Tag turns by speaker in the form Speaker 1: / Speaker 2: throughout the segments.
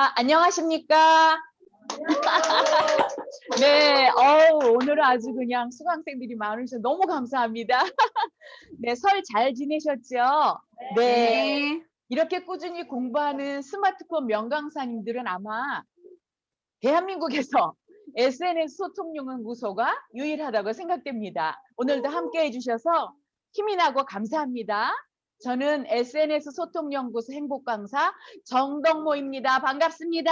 Speaker 1: 안녕하십니까? 네, 오늘은 아주 그냥 수강생들이 많으셔서 너무 감사합니다. 네, 설 잘 지내셨죠? 네,
Speaker 2: 네.
Speaker 1: 이렇게 꾸준히 공부하는 스마트폰 명강사님들은 아마 대한민국에서 SNS 소통 연구소가 유일하다고 생각됩니다. 오늘도 함께 해주셔서 힘이 나고 감사합니다. 저는 SNS 소통 연구소 행복 강사 정덕모입니다. 반갑습니다.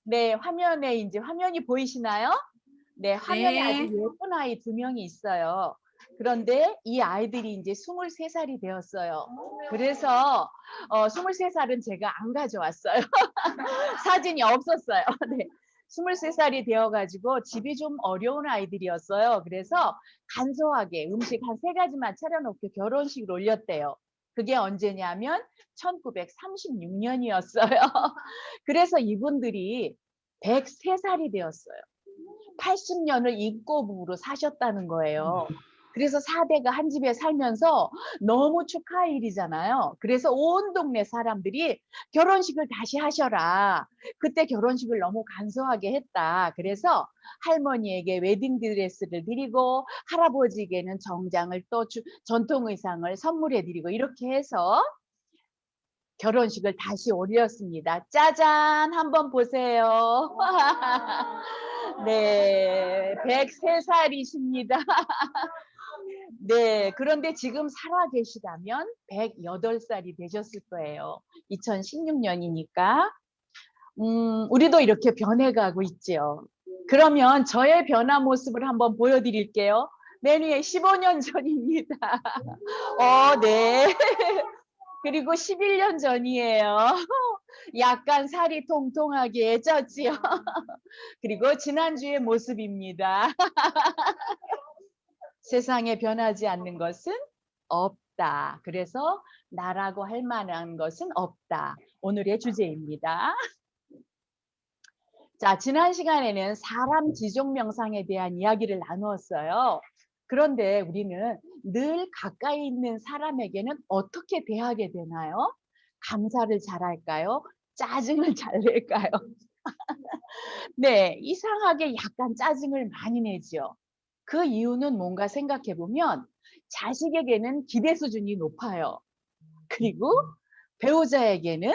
Speaker 1: 네, 화면에 이제 화면이 보이시나요? 네, 화면에 아주
Speaker 2: 네.
Speaker 1: 예쁜 아이 두 명이 있어요. 그런데 이 아이들이 이제 23살이 되었어요. 그래서 23살은 제가 안 가져왔어요. 사진이 없었어요. 네. 23살이 되어가지고 집이 좀 어려운 아이들이었어요. 그래서 간소하게 음식 한 3가지만 차려놓고 결혼식을 올렸대요. 그게 언제냐면 1936년이었어요. 그래서 이분들이 103살이 되었어요. 80년을 인꼬부부로 사셨다는 거예요. 그래서 4대가 한 집에 살면서 너무 축하할 일이잖아요. 그래서 온 동네 사람들이 결혼식을 다시 하셔라. 그때 결혼식을 너무 간소하게 했다. 그래서 할머니에게 웨딩드레스를 드리고 할아버지에게는 정장을 또 전통 의상을 선물해 드리고 이렇게 해서 결혼식을 다시 올렸습니다. 짜잔! 한번 보세요. 네, 103살이십니다. 네, 그런데 지금 살아 계시다면 108살이 되셨을 거예요. 2016년이니까. 우리도 이렇게 변해가고 있죠. 그러면 저의 변화 모습을 한번 보여드릴게요. 맨 위에 15년 전입니다. 네. 그리고 11년 전이에요. 약간 살이 통통하게 쪘지요. 그리고 지난주의 모습입니다. 세상에 변하지 않는 것은 없다. 그래서 나라고 할 만한 것은 없다. 오늘의 주제입니다. 자, 지난 시간에는 사람 지종 명상에 대한 이야기를 나누었어요. 그런데 우리는 늘 가까이 있는 사람에게는 어떻게 대하게 되나요? 감사를 잘할까요? 짜증을 잘 낼까요? 네, 이상하게 약간 짜증을 많이 내죠. 그 이유는 뭔가 생각해 보면 자식에게는 기대 수준이 높아요. 그리고 배우자에게는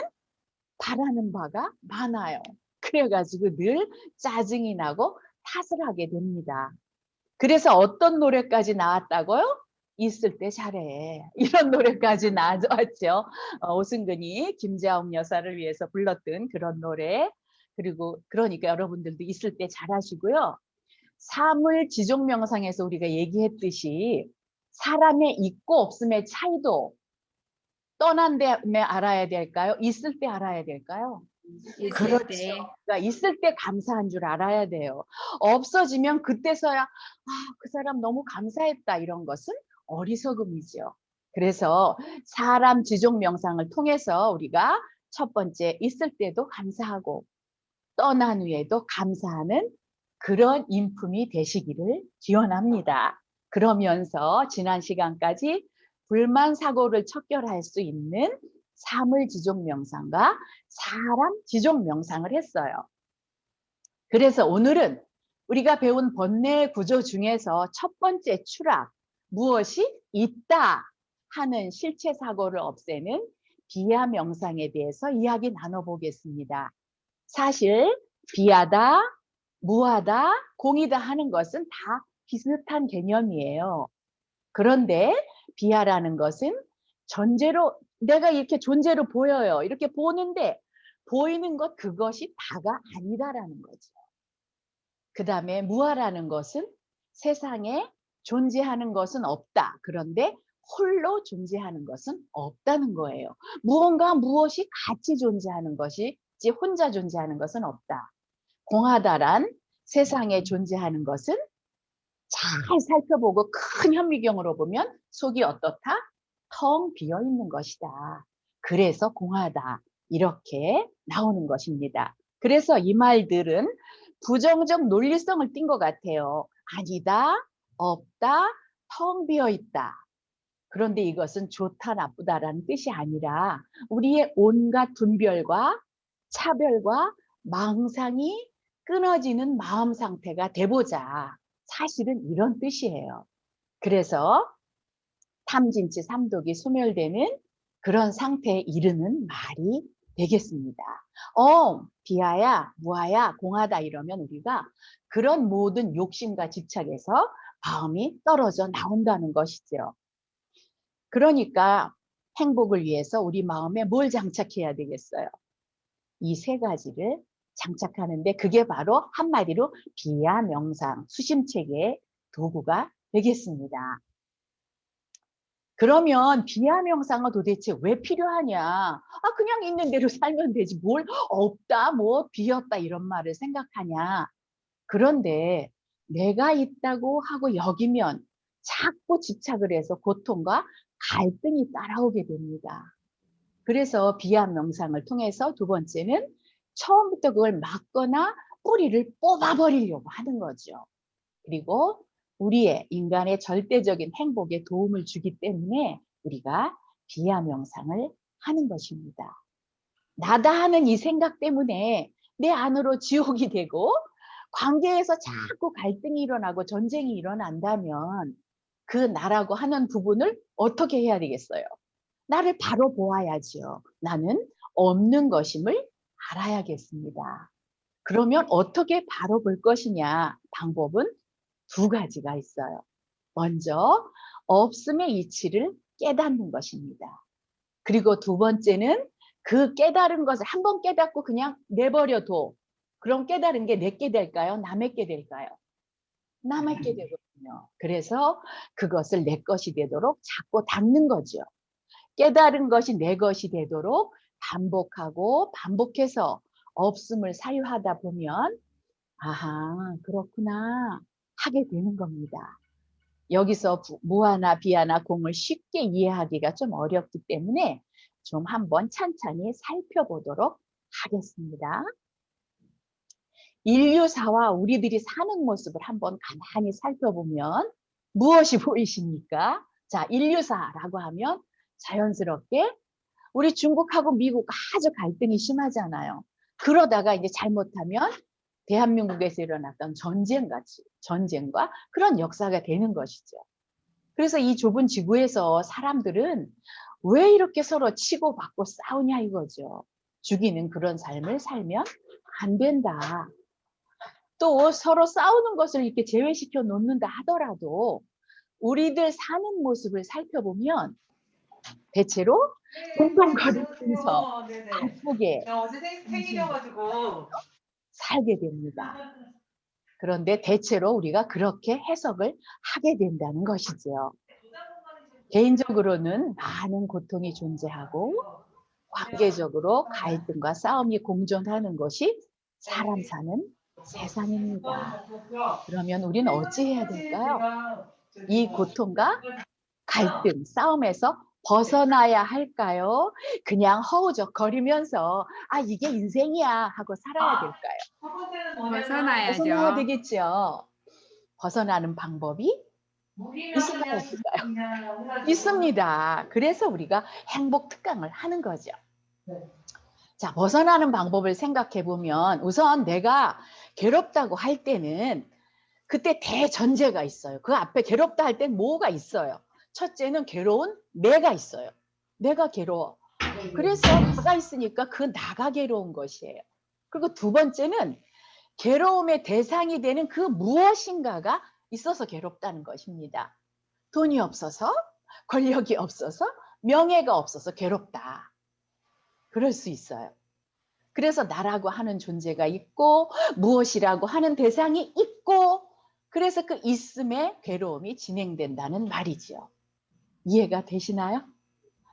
Speaker 1: 바라는 바가 많아요. 그래가지고 늘 짜증이 나고 탓을 하게 됩니다. 그래서 어떤 노래까지 나왔다고요? 있을 때 잘해. 이런 노래까지 나왔죠. 오승근이 김자옥 여사를 위해서 불렀던 그런 노래. 그리고 그러니까 여러분들도 있을 때 잘하시고요. 사물 지종 명상에서 우리가 얘기했듯이 사람의 있고 없음의 차이도 떠난 다음에 알아야 될까요? 있을 때 알아야 될까요?
Speaker 2: 있을
Speaker 1: 그렇죠.
Speaker 2: 때.
Speaker 1: 그러니까 있을 때 감사한 줄 알아야 돼요. 없어지면 그때서야 그 사람 너무 감사했다 이런 것은 어리석음이죠. 그래서 사람 지종 명상을 통해서 우리가 첫 번째 있을 때도 감사하고 떠난 후에도 감사하는 그런 인품이 되시기를 기원합니다. 그러면서 지난 시간까지 불만 사고를 척결할 수 있는 사물 지종 명상과 사람 지종 명상을 했어요. 그래서 오늘은 우리가 배운 번뇌 구조 중에서 첫 번째 추락, 무엇이 있다 하는 실체 사고를 없애는 비하 명상에 대해서 이야기 나눠보겠습니다. 사실 비하다, 무하다, 공이다 하는 것은 다 비슷한 개념이에요. 그런데 비하라는 것은 전제로 내가 이렇게 존재로 보여요. 이렇게 보는데 보이는 것 그것이 다가 아니다라는 거죠. 그다음에 무하라는 것은 세상에 존재하는 것은 없다. 그런데 홀로 존재하는 것은 없다는 거예요. 무언가 무엇이 같이 존재하는 것이지 혼자 존재하는 것은 없다. 공하다란 세상에 존재하는 것은 잘 살펴보고 큰 현미경으로 보면 속이 어떻다? 텅 비어 있는 것이다. 그래서 공하다. 이렇게 나오는 것입니다. 그래서 이 말들은 부정적 논리성을 띈 것 같아요. 아니다, 없다, 텅 비어 있다. 그런데 이것은 좋다 나쁘다라는 뜻이 아니라 우리의 온갖 분별과 차별과 망상이 끊어지는 마음 상태가 돼보자. 사실은 이런 뜻이에요. 그래서 탐진치 삼독이 소멸되는 그런 상태에 이르는 말이 되겠습니다. 비하야, 무하야, 공하다 이러면 우리가 그런 모든 욕심과 집착에서 마음이 떨어져 나온다는 것이죠. 그러니까 행복을 위해서 우리 마음에 뭘 장착해야 되겠어요? 이 세 가지를 장착하는데 그게 바로 한마디로 비야 명상, 수심체계의 도구가 되겠습니다. 그러면 비야 명상은 도대체 왜 필요하냐? 그냥 있는 대로 살면 되지. 뭘 없다, 뭐 비었다 이런 말을 생각하냐? 그런데 내가 있다고 하고 여기면 자꾸 집착을 해서 고통과 갈등이 따라오게 됩니다. 그래서 비야 명상을 통해서 두 번째는 처음부터 그걸 막거나 뿌리를 뽑아버리려고 하는 거죠. 그리고 우리의 인간의 절대적인 행복에 도움을 주기 때문에 우리가 비야 명상을 하는 것입니다. 나다 하는 이 생각 때문에 내 안으로 지옥이 되고 관계에서 자꾸 갈등이 일어나고 전쟁이 일어난다면 그 나라고 하는 부분을 어떻게 해야 되겠어요? 나를 바로 보아야지요. 나는 없는 것임을 알아야겠습니다. 그러면 어떻게 바로 볼 것이냐? 방법은 두 가지가 있어요. 먼저 없음의 이치를 깨닫는 것입니다. 그리고 두 번째는 그 깨달은 것을 한번 깨닫고 그냥 내버려둬. 그럼 깨달은 게 내게 될까요? 남에게 될까요? 남에게 되거든요. 그래서 그것을 내 것이 되도록 자꾸 닦는 거죠. 깨달은 것이 내 것이 되도록 반복하고 반복해서 없음을 사유하다 보면 아하, 그렇구나 하게 되는 겁니다. 여기서 무하나 비하나 공을 쉽게 이해하기가 좀 어렵기 때문에 좀 한번 찬찬히 살펴보도록 하겠습니다. 인류사와 우리들이 사는 모습을 한번 가만히 살펴보면 무엇이 보이십니까? 자, 인류사라고 하면 자연스럽게 우리 중국하고 미국 아주 갈등이 심하잖아요. 그러다가 이제 잘못하면 대한민국에서 일어났던 전쟁과 그런 역사가 되는 것이죠. 그래서 이 좁은 지구에서 사람들은 왜 이렇게 서로 치고받고 싸우냐 이거죠. 죽이는 그런 삶을 살면 안 된다. 또 서로 싸우는 것을 이렇게 제외시켜 놓는다 하더라도 우리들 사는 모습을 살펴보면 대체로 뚱뚱거리면서 바쁘게
Speaker 2: 나 어제 생일이어가지고.
Speaker 1: 살게 됩니다. 그런데 대체로 우리가 그렇게 해석을 하게 된다는 것이죠. 개인적으로는 많은 고통이 존재하고 관계적으로 갈등과 싸움이 공존하는 것이 사람 사는 세상입니다. 그러면 우리는 어찌해야 될까요? 이 고통과 갈등, 싸움에서 벗어나야 할까요? 그냥 허우적거리면서 이게 인생이야 하고 살아야 될까요? 벗어나야
Speaker 3: 벗어나야죠.
Speaker 1: 되겠죠. 벗어나는 방법이 있을까요? 없을까요? 있습니다. 그래서 우리가 행복 특강을 하는 거죠. 자, 벗어나는 방법을 생각해 보면 우선 내가 괴롭다고 할 때는 그때 대전제가 있어요. 그 앞에 괴롭다 할 땐 뭐가 있어요? 첫째는 괴로운 내가 있어요. 내가 괴로워. 그래서 나가 있으니까 그 나가 괴로운 것이에요. 그리고 두 번째는 괴로움의 대상이 되는 그 무엇인가가 있어서 괴롭다는 것입니다. 돈이 없어서, 권력이 없어서, 명예가 없어서 괴롭다. 그럴 수 있어요. 그래서 나라고 하는 존재가 있고 무엇이라고 하는 대상이 있고 그래서 그 있음의 괴로움이 진행된다는 말이죠. 이해가 되시나요?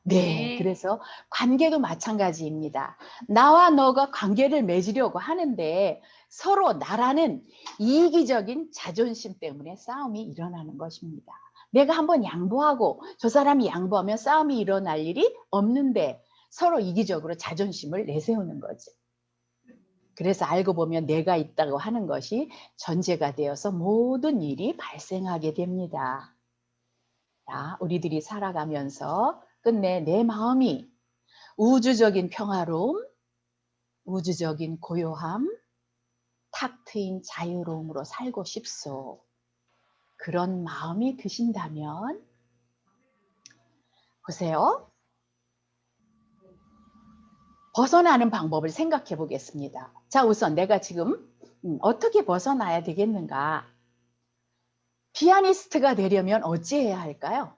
Speaker 1: 네, 그래서 관계도 마찬가지입니다. 나와 너가 관계를 맺으려고 하는데 서로 나라는 이기적인 자존심 때문에 싸움이 일어나는 것입니다. 내가 한번 양보하고 저 사람이 양보하면 싸움이 일어날 일이 없는데 서로 이기적으로 자존심을 내세우는 거지. 그래서 알고 보면 내가 있다고 하는 것이 전제가 되어서 모든 일이 발생하게 됩니다. 자, 우리들이 살아가면서 끝내 내 마음이 우주적인 평화로움, 우주적인 고요함, 탁 트인 자유로움으로 살고 싶소. 그런 마음이 드신다면 보세요. 벗어나는 방법을 생각해 보겠습니다. 자, 우선 내가 지금 어떻게 벗어나야 되겠는가? 피아니스트가 되려면 어찌해야 할까요?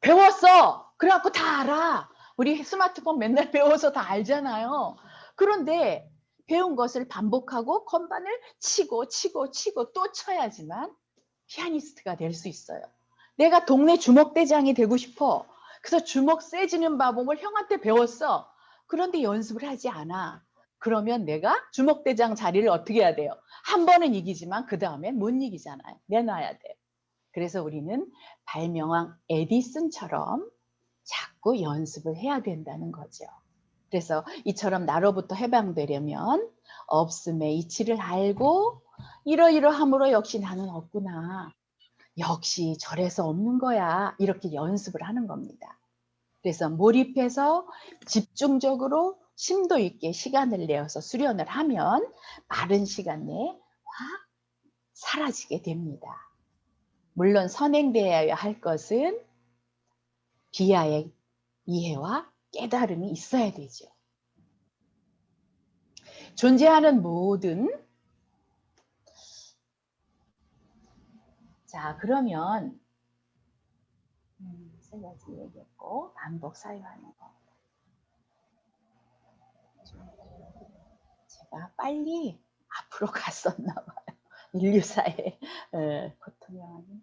Speaker 1: 배웠어. 그래갖고 다 알아. 우리 스마트폰 맨날 배워서 다 알잖아요. 그런데 배운 것을 반복하고 건반을 치고 또 쳐야지만 피아니스트가 될 수 있어요. 내가 동네 주먹대장이 되고 싶어. 그래서 주먹 세지는 방법을 형한테 배웠어. 그런데 연습을 하지 않아. 그러면 내가 주먹대장 자리를 어떻게 해야 돼요? 한 번은 이기지만 그 다음엔 못 이기잖아요. 내놔야 돼요. 그래서 우리는 발명왕 에디슨처럼 자꾸 연습을 해야 된다는 거죠. 그래서 이처럼 나로부터 해방되려면 없음의 이치를 알고 이러이러함으로 역시 나는 없구나. 역시 저래서 없는 거야. 이렇게 연습을 하는 겁니다. 그래서 몰입해서 집중적으로 심도 있게 시간을 내어서 수련을 하면 빠른 시간 내에 확 사라지게 됩니다. 물론 선행되어야 할 것은 비하의 이해와 깨달음이 있어야 되죠. 존재하는 모든 자 그러면 세 가지 얘기했고 반복 사유하는 거. 제가 빨리 앞으로 갔었나 봐요. 인류사의 고통이.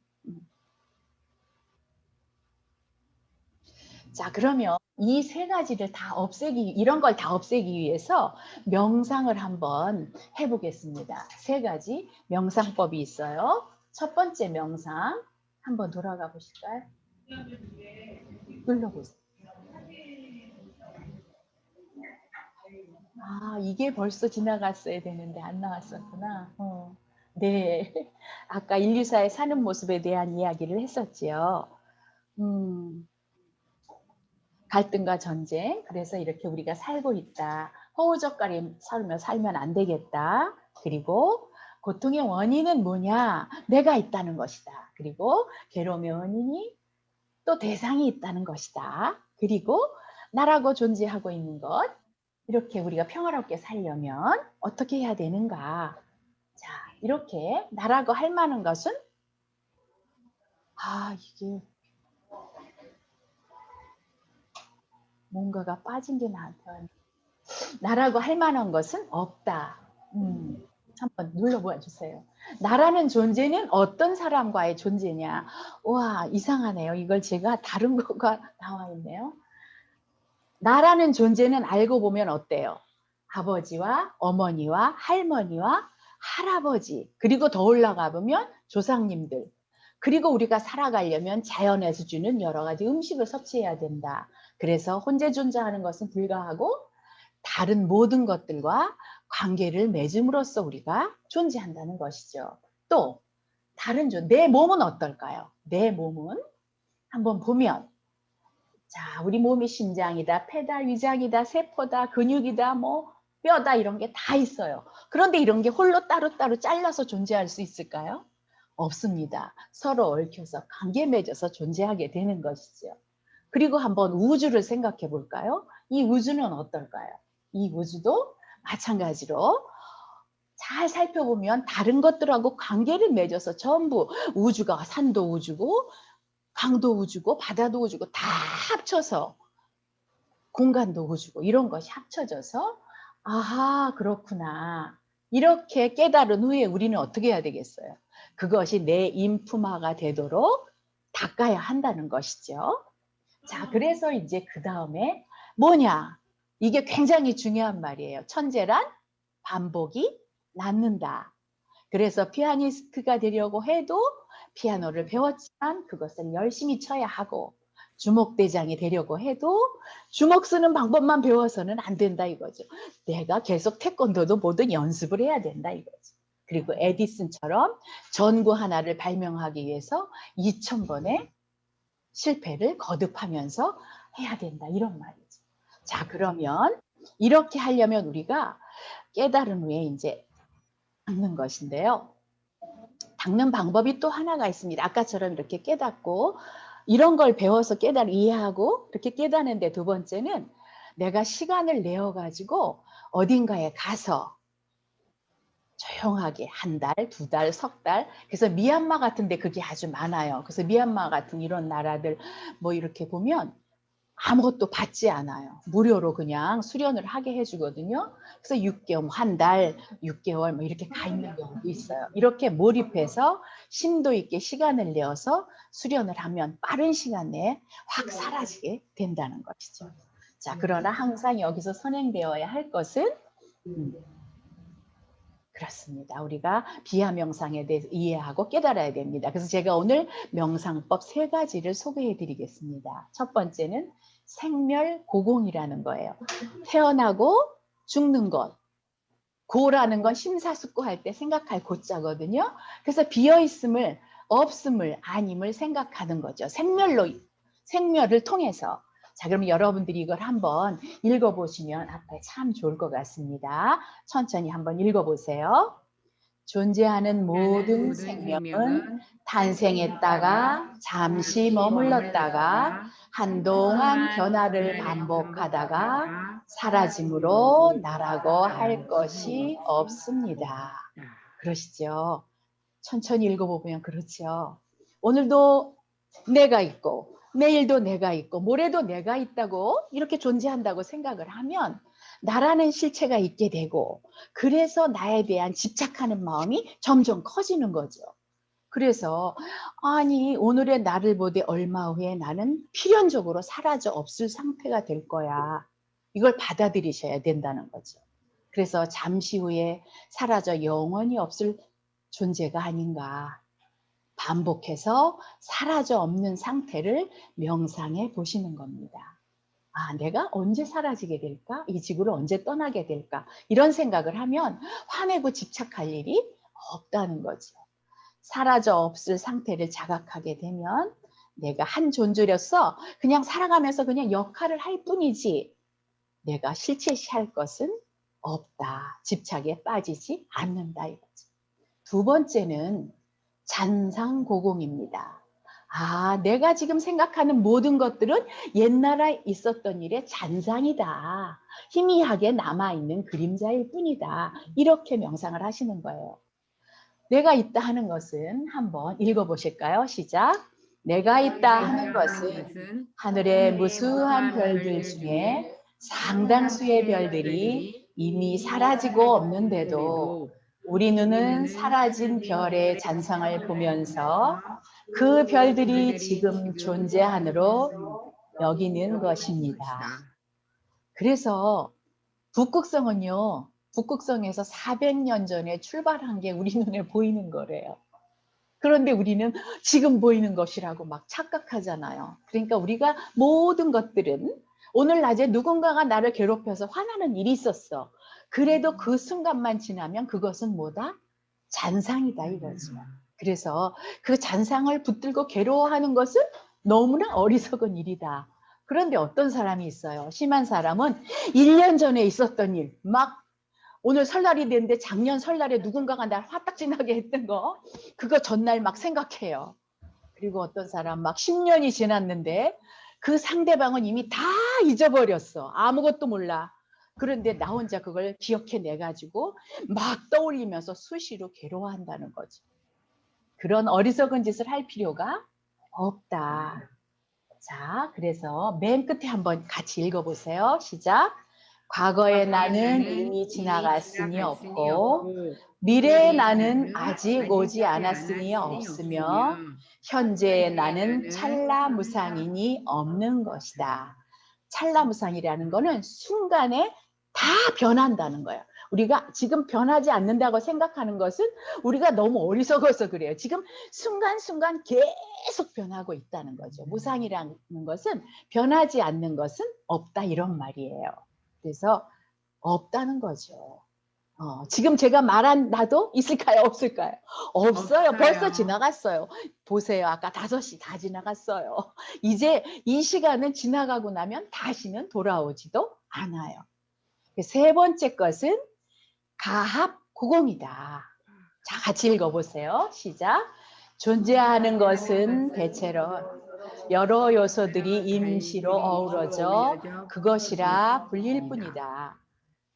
Speaker 1: 자 그러면 이 세 가지를 다 없애기 이런 걸 다 없애기 위해서 명상을 한번 해보겠습니다. 세 가지 명상법이 있어요. 첫 번째 명상 한번 돌아가 보실까요? 눌러보세요. 아 이게 벌써 지나갔어야 되는데 안 나왔었구나. 네, 아까 인류사의 사는 모습에 대한 이야기를 했었지요. 갈등과 전쟁, 그래서 이렇게 우리가 살고 있다. 허우적거리 살면 안 되겠다. 그리고 고통의 원인은 뭐냐? 내가 있다는 것이다. 그리고 괴로움의 원인이 또 대상이 있다는 것이다. 그리고 나라고 존재하고 있는 것. 이렇게 우리가 평화롭게 살려면 어떻게 해야 되는가? 자, 이렇게 나라고 할 만한 것은 이게 뭔가가 빠진 게 나한테 나라고 할 만한 것은 없다. 한번 눌러보아 주세요. 나라는 존재는 어떤 사람과의 존재냐? 와 이상하네요. 이걸 제가 다른 거가 나와 있네요. 나라는 존재는 알고 보면 어때요? 아버지와 어머니와 할머니와 할아버지 그리고 더 올라가 보면 조상님들 그리고 우리가 살아가려면 자연에서 주는 여러 가지 음식을 섭취해야 된다. 그래서 혼자 존재하는 것은 불가하고 다른 모든 것들과 관계를 맺음으로써 우리가 존재한다는 것이죠. 또 다른 내 몸은 어떨까요? 내 몸은 한번 보면 자, 우리 몸이 심장이다, 폐다, 위장이다, 세포다, 근육이다, 뭐 뼈다 이런 게 다 있어요. 그런데 이런 게 홀로 따로따로 잘라서 존재할 수 있을까요? 없습니다. 서로 얽혀서 관계 맺어서 존재하게 되는 것이죠. 그리고 한번 우주를 생각해 볼까요? 이 우주는 어떨까요? 이 우주도 마찬가지로 잘 살펴보면 다른 것들하고 관계를 맺어서 전부 우주가 산도 우주고 강도 우주고 바다도 우주고 다 합쳐서 공간도 우주고 이런 것이 합쳐져서 아하 그렇구나 이렇게 깨달은 후에 우리는 어떻게 해야 되겠어요? 그것이 내 인품화가 되도록 닦아야 한다는 것이죠. 자 그래서 이제 그 다음에 뭐냐 이게 굉장히 중요한 말이에요. 천재란 반복이 낫는다. 그래서 피아니스트가 되려고 해도 피아노를 배웠지만 그것을 열심히 쳐야 하고 주먹대장이 되려고 해도 주먹 쓰는 방법만 배워서는 안 된다 이거죠. 내가 계속 태권도도 뭐든 연습을 해야 된다 이거죠. 그리고 에디슨처럼 전구 하나를 발명하기 위해서 2000번의 실패를 거듭하면서 해야 된다 이런 말이죠. 자, 그러면 이렇게 하려면 우리가 깨달은 후에 이제 닦는 것인데요. 닦는 방법이 또 하나가 있습니다. 아까처럼 이렇게 깨닫고 이런 걸 배워서 이해하고 이렇게 깨닫는데, 두 번째는 내가 시간을 내어 가지고 어딘가에 가서 조용하게 한 달, 두 달, 석 달. 그래서 미얀마 같은 데 그게 아주 많아요. 그래서 미얀마 같은 이런 나라들 뭐 이렇게 보면 아무것도 받지 않아요. 무료로 그냥 수련을 하게 해주거든요. 그래서 6개월, 한 달, 6개월 뭐 이렇게 가 있는 경우도 있어요. 이렇게 몰입해서 심도 있게 시간을 내어서 수련을 하면 빠른 시간 내에 확 사라지게 된다는 것이죠. 자, 그러나 항상 여기서 선행되어야 할 것은 그렇습니다. 우리가 비하 명상에 대해서 이해하고 깨달아야 됩니다. 그래서 제가 오늘 명상법 3가지를 소개해 드리겠습니다. 첫 번째는 생멸고공이라는 거예요. 태어나고 죽는 것. 고라는 건 심사숙고할 때 생각할 고자거든요. 그래서 비어있음을, 없음을, 아님을 생각하는 거죠. 생멸을 통해서. 자, 그럼 여러분들이 이걸 한번 읽어보시면 앞에 참 좋을 것 같습니다. 천천히 한번 읽어보세요. 존재하는 모든 생명은 탄생했다가 잠시 머물렀다가 한동안 변화를 반복하다가 사라짐으로 나라고 할 것이 없습니다. 그러시죠? 천천히 읽어보면 그렇죠. 오늘도 내가 있고 내일도 내가 있고 모레도 내가 있다고 이렇게 존재한다고 생각을 하면 나라는 실체가 있게 되고, 그래서 나에 대한 집착하는 마음이 점점 커지는 거죠. 그래서 아니 오늘의 나를 보되 얼마 후에 나는 필연적으로 사라져 없을 상태가 될 거야. 이걸 받아들이셔야 된다는 거죠. 그래서 잠시 후에 사라져 영원히 없을 존재가 아닌가. 반복해서 사라져 없는 상태를 명상해 보시는 겁니다. 아, 내가 언제 사라지게 될까? 이 지구를 언제 떠나게 될까? 이런 생각을 하면 화내고 집착할 일이 없다는 거죠. 사라져 없을 상태를 자각하게 되면 내가 한 존재로서 그냥 살아가면서 그냥 역할을 할 뿐이지 내가 실체시할 것은 없다. 집착에 빠지지 않는다 이거죠. 두 번째는 잔상고공입니다. 아, 내가 지금 생각하는 모든 것들은 옛날에 있었던 일의 잔상이다. 희미하게 남아있는 그림자일 뿐이다. 이렇게 명상을 하시는 거예요. 내가 있다 하는 것은 한번 읽어보실까요? 시작. 내가 있다 하는 것은 하늘의 무수한 별들 중에 상당수의 별들이 이미 사라지고 없는데도 우리 눈은 사라진 별의 잔상을 보면서 그 별들이 지금 존재하느로 여기는 것입니다. 그래서 북극성은요, 북극성에서 400년 전에 출발한 게 우리 눈에 보이는 거래요. 그런데 우리는 지금 보이는 것이라고 막 착각하잖아요. 그러니까 우리가 모든 것들은 오늘 낮에 누군가가 나를 괴롭혀서 화나는 일이 있었어. 그래도 그 순간만 지나면 그것은 뭐다? 잔상이다 이거죠. 그래서 그 잔상을 붙들고 괴로워하는 것은 너무나 어리석은 일이다. 그런데 어떤 사람이 있어요. 심한 사람은 1년 전에 있었던 일, 막 오늘 설날이 됐는데 작년 설날에 누군가가 날 화딱지나게 했던 거, 그거 전날 막 생각해요. 그리고 어떤 사람 막 10년이 지났는데 그 상대방은 이미 다 잊어버렸어. 아무것도 몰라. 그런데 나 혼자 그걸 기억해내 가지고 막 떠올리면서 수시로 괴로워한다는 거죠. 그런 어리석은 짓을 할 필요가 없다. 자, 그래서 맨 끝에 한번 같이 읽어보세요. 시작. 과거의 나는 이미 지나갔으니 없고 미래의 나는 아직 오지 않았으니 없으며 현재의 나는 찰나무상이니 없는 것이다. 찰나무상이라는 거는 순간에 다 변한다는 거예요. 우리가 지금 변하지 않는다고 생각하는 것은 우리가 너무 어리석어서 그래요. 지금 순간순간 계속 변하고 있다는 거죠. 무상이라는 것은 변하지 않는 것은 없다 이런 말이에요. 그래서 없다는 거죠. 지금 제가 말한 나도 있을까요? 없을까요? 없어요. 벌써
Speaker 2: 없어요.
Speaker 1: 지나갔어요. 보세요. 아까 5시 다 지나갔어요. 이제 이 시간은 지나가고 나면 다시는 돌아오지도 않아요. 세 번째 것은 가합구공이다. 자, 같이 읽어보세요. 시작. 존재하는 것은 대체로 여러 요소들이 임시로 어우러져 그것이라 불릴 뿐이다.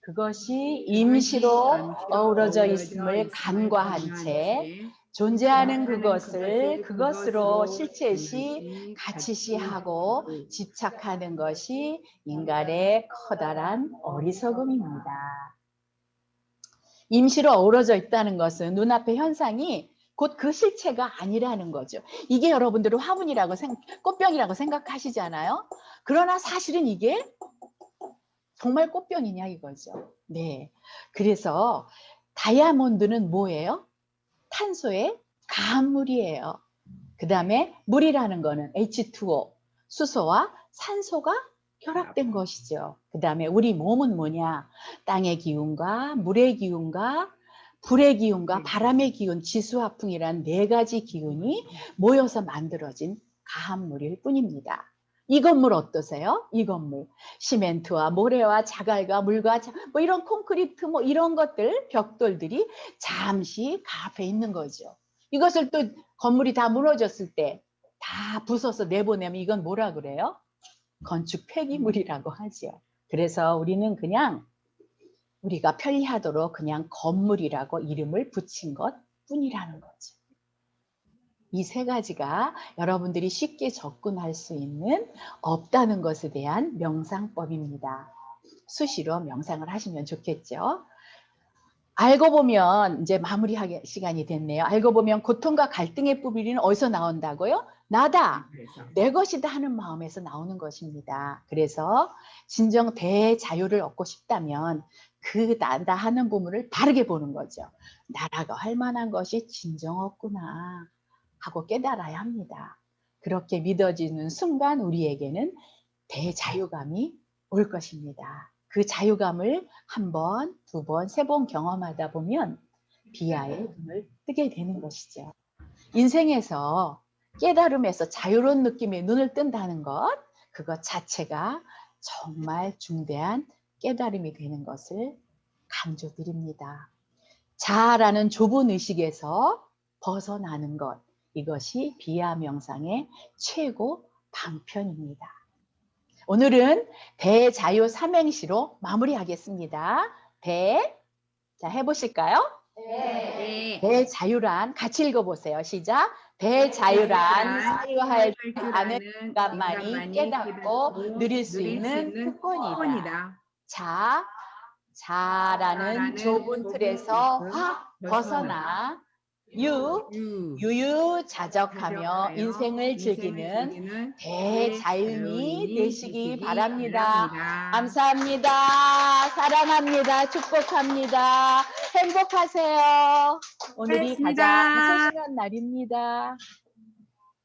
Speaker 1: 그것이 임시로 어우러져 있음을 간과한 채 존재하는 그것을 그것으로 실체시 가치시하고 집착하는 것이 인간의 커다란 어리석음입니다. 임시로 어우러져 있다는 것은 눈앞의 현상이 곧 그 실체가 아니라는 거죠. 이게 여러분들은 화분이라고 꽃병이라고 생각하시잖아요. 그러나 사실은 이게 정말 꽃병이냐 이거죠. 네. 그래서 다이아몬드는 뭐예요? 탄소의 가함물이에요. 그 다음에 물이라는 거는 H2O, 수소와 산소가 결합된 것이죠. 그 다음에 우리 몸은 뭐냐? 땅의 기운과 물의 기운과 불의 기운과 바람의 기운, 지수화풍이란 4가지 기운이 모여서 만들어진 가함물일 뿐입니다. 이 건물 어떠세요? 이 건물. 시멘트와 모래와 자갈과 물과 뭐 이런 콘크리트 뭐 이런 것들, 벽돌들이 잠시 가합해 있는 거죠. 이것을 또 건물이 다 무너졌을 때 다 부숴서 내보내면 이건 뭐라 그래요? 건축 폐기물이라고 하죠. 그래서 우리는 그냥 우리가 편리하도록 그냥 건물이라고 이름을 붙인 것 뿐이라는 거죠. 이 3가지가 여러분들이 쉽게 접근할 수 있는 없다는 것에 대한 명상법입니다. 수시로 명상을 하시면 좋겠죠. 알고 보면 이제 마무리하기 시간이 됐네요. 알고 보면 고통과 갈등의 뿌리는 어디서 나온다고요? 나다, 내 것이다 하는 마음에서 나오는 것입니다. 그래서 진정 대자유를 얻고 싶다면 그 나다 하는 부분을 바르게 보는 거죠. 나라고 할 만한 것이 진정 없구나 하고 깨달아야 합니다. 그렇게 믿어지는 순간 우리에게는 대자유감이 올 것입니다. 그 자유감을 1번, 2번, 3번 경험하다 보면 비아의 눈을 뜨게 되는 것이죠. 인생에서 깨달음에서 자유로운 느낌의 눈을 뜬다는 것, 그것 자체가 정말 중대한 깨달음이 되는 것을 강조드립니다. 자아라는 좁은 의식에서 벗어나는 것, 이것이 비아 명상의 최고 방편입니다. 오늘은 대자유 삼행시로 마무리하겠습니다. 자, 해보실까요?
Speaker 3: 네.
Speaker 1: 대자유란 같이 읽어보세요. 시작. 대자유란 사유할 아는 인간만이 깨닫고 누릴 수 있는 특권이다. 자라는 좁은 틀에서 확 벗어나 유유자적하며 인생을 즐기는 대자연이 되시기 바랍니다. 감사합니다. 사랑합니다. 축복합니다. 행복하세요. 오늘이
Speaker 3: 고맙습니다.
Speaker 1: 가장 소중한 날입니다.